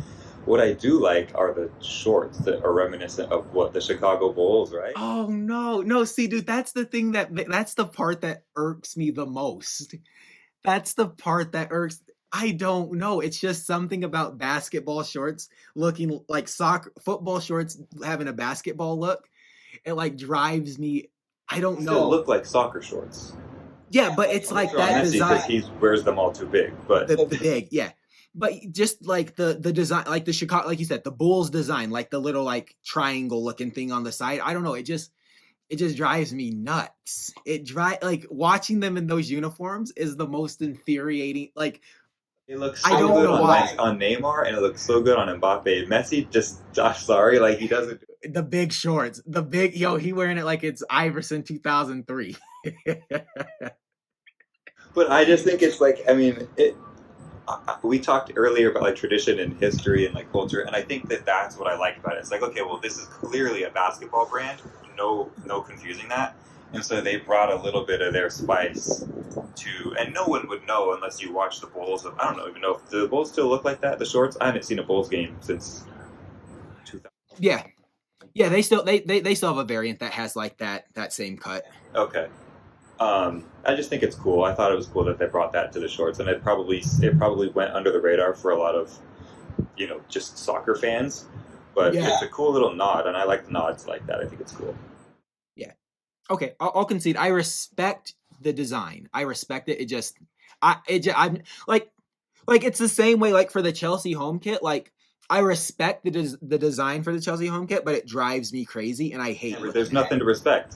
what I do like are the shorts that are reminiscent of what the Chicago Bulls, right? Oh no! See, dude, that's the thing that's the part that irks me the most. That's the part that irks. I don't know. It's just something about basketball shorts looking like football shorts having a basketball look. It like drives me. I don't know. Still look like soccer shorts. Yeah, but it's like that design. Because he wears them all too big, but the big, yeah. But just like the design, like the Chicago, like you said, the Bulls design, like the little like triangle looking thing on the side. I don't know. It just drives me nuts. Like watching them in those uniforms is the most infuriating. Like it looks so good on Neymar, and it looks so good on Mbappe. Messi sorry, like he doesn't. The big shorts, he wearing it like it's Iverson 2003. But I just think it's like, I mean, we talked earlier about like tradition and history and like culture, and I think that that's what I like about it. It's like, okay, well, this is clearly a basketball brand, no confusing that, and so they brought a little bit of their spice to, and no one would know unless you watch the Bulls. I don't even know if the Bulls still look like that. The shorts. I haven't seen a Bulls game since 2000. Yeah, they still have a variant that has like that same cut. Okay. I just think it's cool. I thought it was cool that they brought that to the shorts, and it probably went under the radar for a lot of just soccer fans. But it's a cool little nod, and I like the nods like that. I think it's cool. Yeah. Okay, I'll concede. I respect the design. I respect it. I'm like it's the same way like for the Chelsea home kit. Like I respect the design for the Chelsea home kit, but it drives me crazy, and I hate. There's nothing to respect.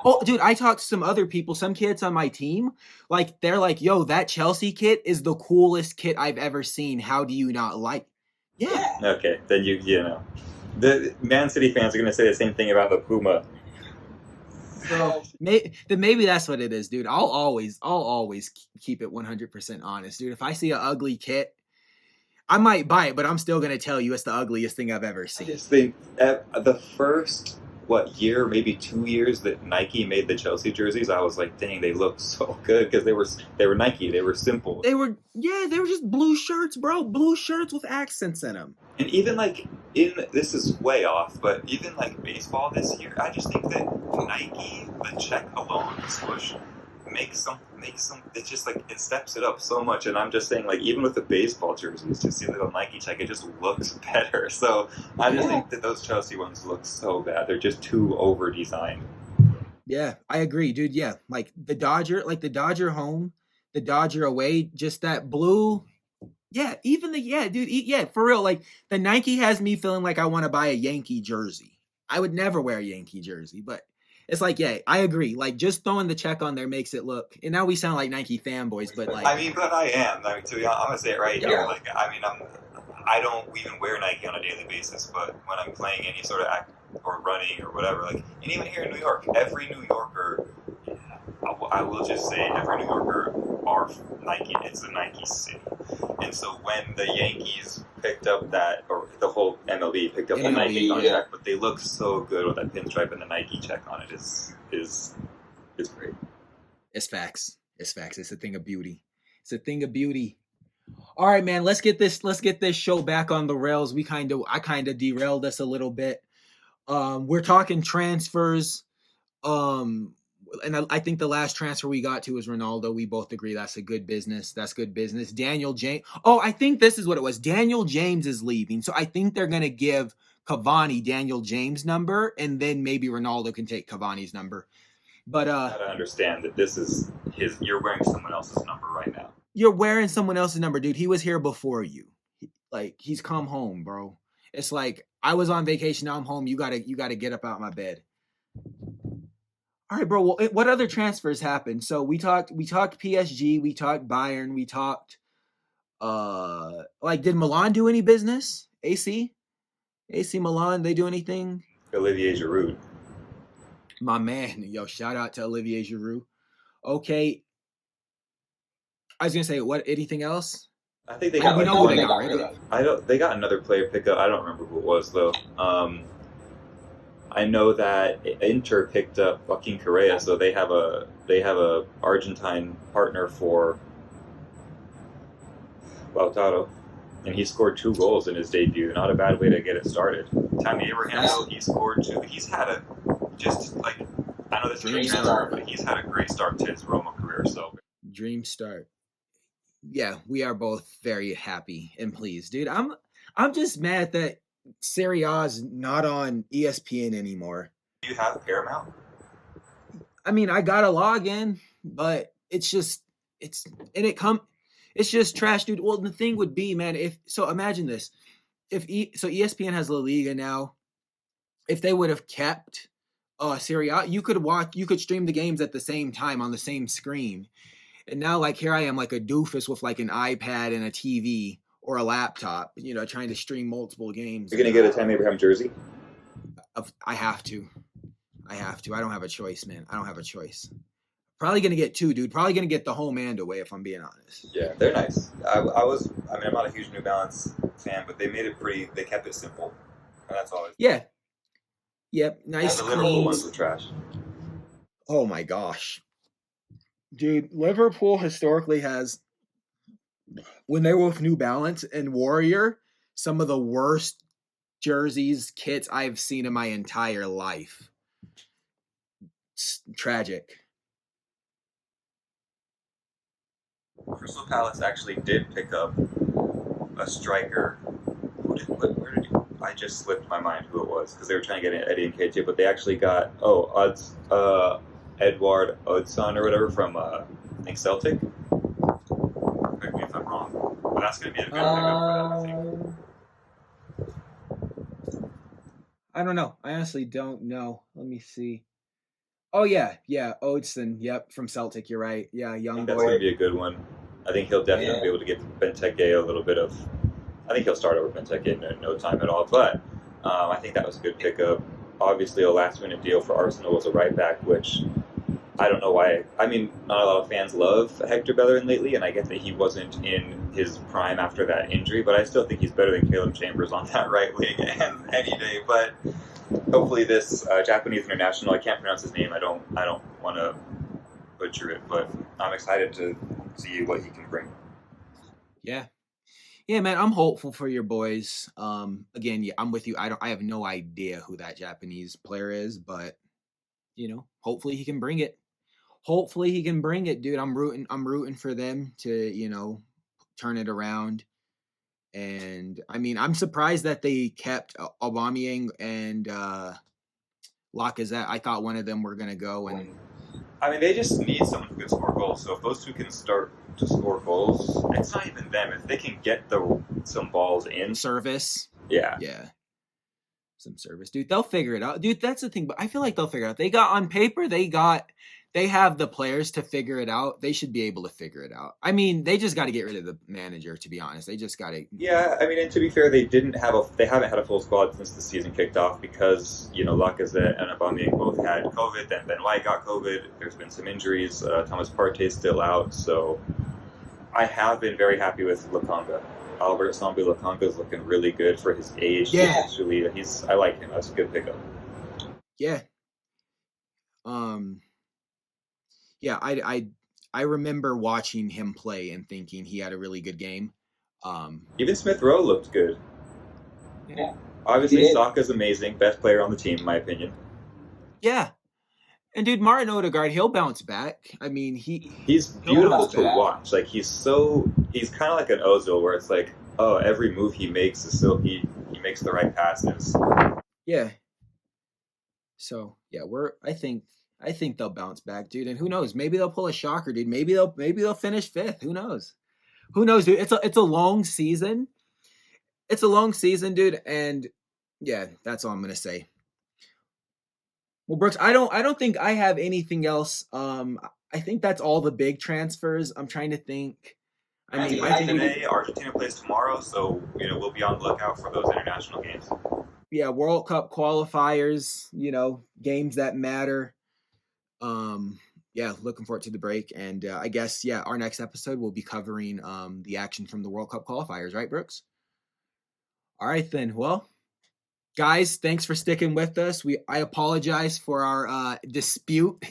Oh, dude, I talked to some other people, some kids on my team. Like they're like, "Yo, that Chelsea kit is the coolest kit I've ever seen. How do you not like?" Yeah. Okay, then the Man City fans are gonna say the same thing about the Puma. So maybe that's what it is, dude. I'll always keep it 100% honest, dude. If I see an ugly kit, I might buy it, but I'm still gonna tell you it's the ugliest thing I've ever seen. I just think the first year, maybe 2 years that Nike made the Chelsea jerseys, I was like, dang, they look so good because they were Nike, they were simple. They were just blue shirts, bro. Blue shirts with accents in them. And even like this is way off, but even like baseball this year, I just think that Nike, the check alone swoosh makes some it just like it steps it up so much. And I'm just saying, like, even with the baseball jerseys, just see the little Nike check, it just looks better. So I just think that those Chelsea ones look so bad. They're just too over designed. Yeah, I agree, dude. Yeah, like the Dodger home, the Dodger away, just that blue. Yeah, even dude, for real. Like the Nike has me feeling like I want to buy a Yankee jersey. I would never wear a Yankee jersey, but it's like, yeah, I agree. Like just throwing the check on there makes it look. And now we sound like Nike fanboys, but like, but I am. I mean, to be honest, I'm gonna say it right here. Like, I mean, I don't even wear Nike on a daily basis, but when I'm playing any sort of act or running or whatever, like, and even here in New York, every New Yorker, I will just say, every New Yorker are Nike. It's a Nike city. And so when the Yankees picked up that, or the whole MLB picked up the Nike contract, but they look so good with that pinstripe and the Nike check on it is great. It's facts. It's facts. It's a thing of beauty. It's a thing of beauty. All right, man. Let's get this show back on the rails. I kind of derailed us a little bit. We're talking transfers. And I think the last transfer we got to was Ronaldo. We both agree that's a good business. That's good business. Daniel James. Oh, I think this is what it was. Daniel James is leaving. So I think they're going to give Cavani Daniel James' number, and then maybe Ronaldo can take Cavani's number. But you gotta understand that this is you're wearing someone else's number right now. You're wearing someone else's number, dude. He was here before you. Like, he's come home, bro. It's like, I was on vacation, now I'm home. You gotta get up out my bed. All right, bro. Well, what other transfers happened? So we talked PSG, we talked Bayern, we talked did Milan do any business? AC Milan, they do anything? Olivier Giroud. My man. Yo, shout out to Olivier Giroud. Okay. I was gonna say, what? Anything else? I think they got. We know who they got rid of. They got another player pickup. I don't remember who it was though. I know that Inter picked up Joaquin Correa, so they have a Argentine partner for Lautaro, and he scored 2 goals in his debut. Not a bad way to get it started. Tammy Abraham, though, he scored 2. He's had I know this is a transfer, but he's had a great start to his Roma career. So dream start. Yeah, we are both very happy and pleased, dude. I'm just mad that Serie A is not on ESPN anymore. Do you have Paramount? I mean, I got a login, but it's just trash, dude. Well, the thing would be, man, imagine this. ESPN has La Liga now. If they would have kept Serie A, you could stream the games at the same time on the same screen. And now, like, here I am, like a doofus with like an iPad and a TV or a laptop, trying to stream multiple games. You're going to get a Tammy Abraham jersey? I have to. I don't have a choice, man. I don't have a choice. Probably gonna get two, dude. Probably gonna get the home and away, if I'm being honest. Yeah, they're nice. I mean, I'm not a huge New Balance fan, but they made it pretty. They kept it simple, and that's always. Yeah. Yep. Yeah, Nice, the Liverpool clean. ones were trash. Oh my gosh, dude. Liverpool historically has, when they were with New Balance and Warrior, some of the worst jerseys, kits I've seen in my entire life. It's tragic. Crystal Palace actually did pick up a striker. Where did he? I just slipped my mind who it was because they were trying to get Eddie and KJ, but they actually got Edward Odson or whatever from I think Celtic. Correct me if I'm wrong, but that's going to be a good pickup for them, I think. I don't know. I honestly don't know. Let me see. Oh yeah, Odson. Yep, from Celtic. You're right. Yeah, I young think that's going to boy. be a good one. I think he'll definitely be able to give Benteke a little bit of. I think he'll start over Benteke in no time at all. But I think that was a good pickup. Obviously, a last-minute deal for Arsenal was a right back, which I don't know why. I mean, not a lot of fans love Hector Bellerin lately, and I get that he wasn't in his prime after that injury, but I still think he's better than Caleb Chambers on that right wing any day. But hopefully, this Japanese international, I can't pronounce his name. I don't want to butcher it, but I'm excited to see what he can bring. Yeah. Yeah, man, I'm hopeful for your boys. Again, yeah, I'm with you. I have no idea who that Japanese player is, but hopefully he can bring it. Hopefully he can bring it, dude. I'm rooting for them to, turn it around. And I mean, I'm surprised that they kept Aubameyang and Lacazette. I thought one of them were gonna go, and I mean, they just need someone who can score goals. So if those two can start to score goals, it's not even them. If they can get some balls in service. yeah, Some service, dude. They'll figure it out, dude. That's the thing. But I feel like they'll figure it out. They got on paper. They have the players to figure it out. They should be able to figure it out. I mean, they just got to get rid of the manager. To be honest, they just got to. Yeah, I mean, and to be fair, they haven't had a full squad since the season kicked off because Lacazette and Aubameyang both had COVID. Then Ben White got COVID. There's been some injuries. Thomas Partey's still out. So I have been very happy with Lokonga. Albert Sambi Lokonga is looking really good for his age. Yeah, I like him. That's a good pickup. Yeah. Yeah, I remember watching him play and thinking he had a really good game. Even Smith Rowe looked good. Yeah. Obviously, Saka's amazing, best player on the team, in my opinion. Yeah. And dude, Martin Odegaard, he'll bounce back. I mean, he's beautiful to watch. Like he's kind of like an Ozil, where it's like, oh, every move he makes is still he makes the right passes. Yeah. So yeah, I think they'll bounce back, dude. And who knows? Maybe they'll pull a shocker, dude. Maybe they'll finish fifth. Who knows? Who knows, dude? It's a long season. It's a long season, dude. And yeah, that's all I'm gonna say. Well, Brooks, I don't think I have anything else. I think that's all the big transfers. I'm trying to think. I think today Argentina plays tomorrow, so we'll be on the lookout for those international games. Yeah, World Cup qualifiers, games that matter. Yeah, looking forward to the break, and I guess our next episode will be covering the action from the World Cup qualifiers, right, Brooks? All right then. Well, guys, thanks for sticking with us. I apologize for our dispute.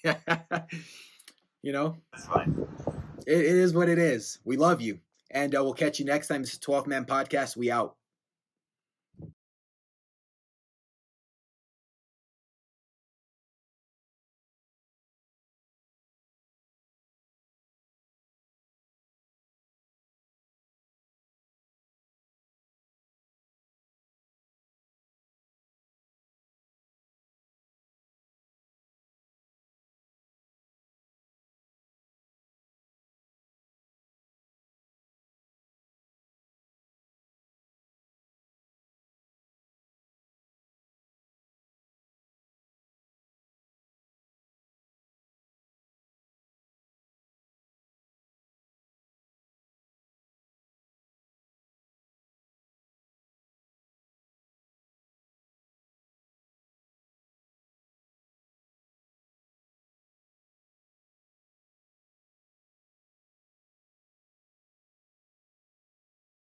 That's fine. It is what it is. We love you, and we'll catch you next time. This is 12 Man Podcast. We out.